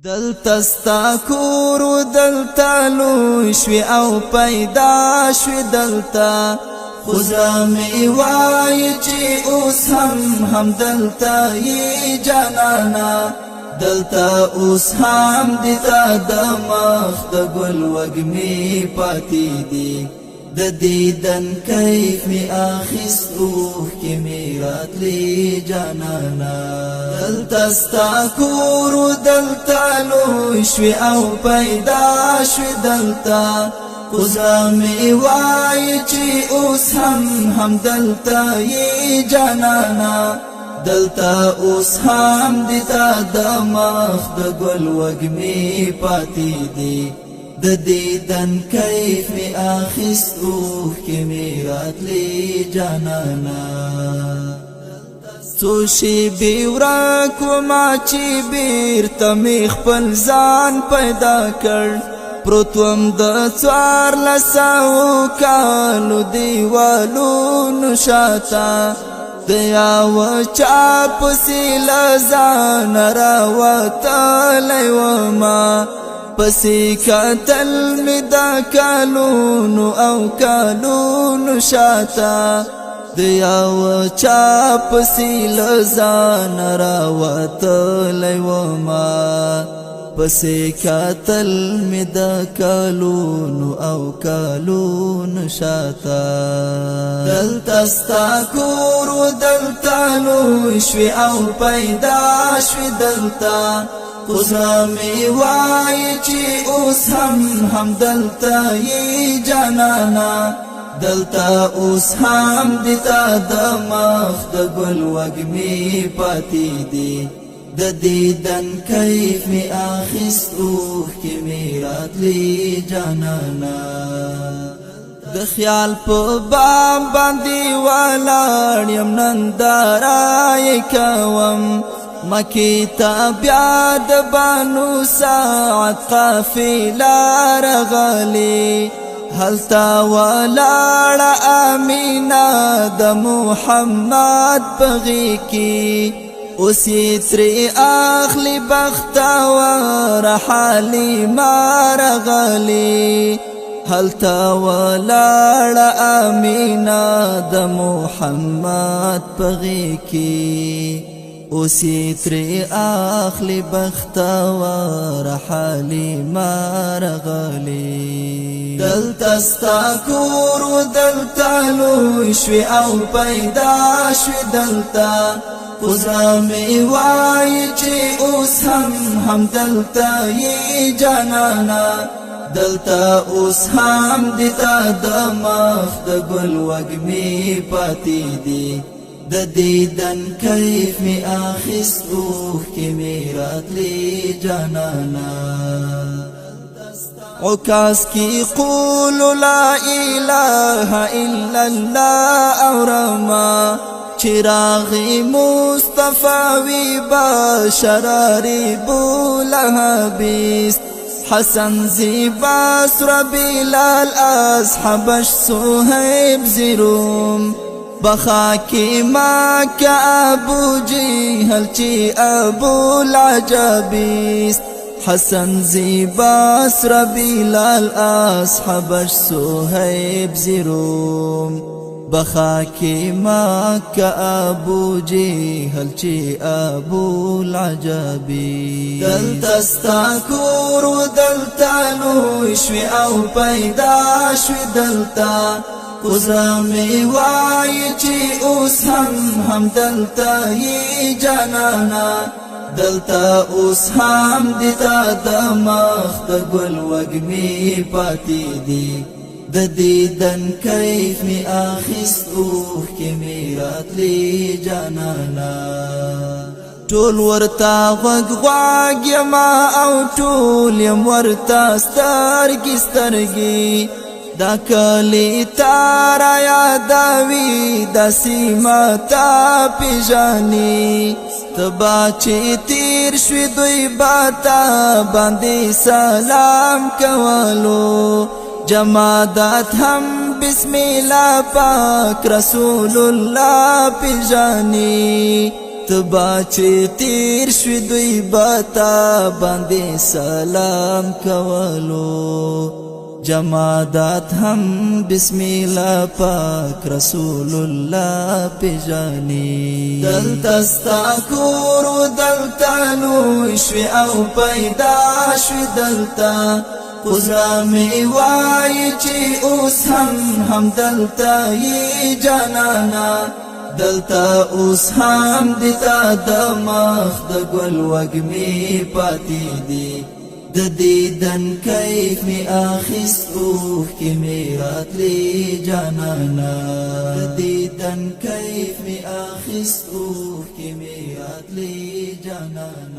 دلتا ستا کور و دلتا لوی شوی او پیدا شوی دلتا خوزامی وای چی اوس هم دلتا یی جانانا دلتا اوس هم دیتا دمخ د گل وگمی پاتی دی د دیدن کیف می آخست اوه کی میرات لی جانانا دلتا ستا کور و دلتا لوی شوی او پیدا شوی دلتا خوزامی وای چی اوس هم دلتا یی جانانا دلتا اوس هم دیتا دمخ د گل وگمی پاتی دی د دیدن کیف می آخست اوه کی میرات لی جانانا سوشی بیورک و ما چی بیر تمی خپل ځان پیدا کړ پروتوم د څوار لساو کالو دیوالو نشاتا دیا و چا پسی لزان راوتلی وما پسی کتل می دا کالونو او کالونو شاتا دیا و چا پسی لزان راوتلی وما پسی کتل می دا کالونو او کالونو شاتا دلتا ستا کور و دلتا لوی شوی او پیدا شوی دلتا خوزامی وای چی اوس هم دلتا یی جانانا دلتا اوس هم دیتا دمخ د گل وگمی پاتی دی د دیدن کیف می آخست اوه کی میرات لی جانانا د خیال په بام باندې ولاړ یم نندارای کوم مکی تا بیا د بانو ساعت قافله رغلی هلتا ولاړه امینا د محمد بغی کی اوسی تری اخلی بختاور حالی ما رغلی هلتا ولاړه امینا د محمد بغی کی اوسی تری اخلی بختاور حالی ما رغلی دلتا ستا کور و دلتا لوی شوی او پیدا شوی دلتا خوزامی وای چی اوس هم دلتا یی جانانا دلتا اوس هم دیتا دمخ د گل وگمی پاتی دی د دیدن کیف می آخست اوه کی میرات لی جانانا عکاس کی قول لا اله الا الله اورما چراغی مصطفی بشراری بولهبیست حسن زیبا سر بلال اصحابش صہیب زیروم بخاکی ما کا ابو جہل چی ابو العجبیست حسن زیبا سر بلال اصحابش صہیب زیروم بخاکی ما کا ابو جہل چی ابو العجبی دلتا ستا کور و دلتا لوی شوی او پیدا شوی دلتا خوزامی وای چی اوس هم دلتا یی جانانا دلتا اوس هم دیتا دمخ د گل وگمی پاتی دی د دیدن کیف می آخست اوه کی میرات لی جانانا ټول ورتا غوږ یما او ټول یم ورتا سترګې سترګې دا کلی تارا یادوی دا سیما تا پیجانی تبا چی تیر شوی دوی باتا باندی سلام کولو جمادات هم بسم الله پاک رسول الله پیجانی تبا چې تیر شوی دوی باتا باندې سلام کولو جمادات هم بسم الله پاک رسول الله پیژني دلته ستا کور دلته لوی شوی او پیدا شوی دلته خزرا می وای چې اوس هم دلته یې جانانا دلتا اوس هم دتا د مخ د ګل وږمې پاتې دي د دیدن کیف می اخیست اوه کې می راتلې جانانا د دیدن کیف می اخیست اوه کې می راتلې جانانا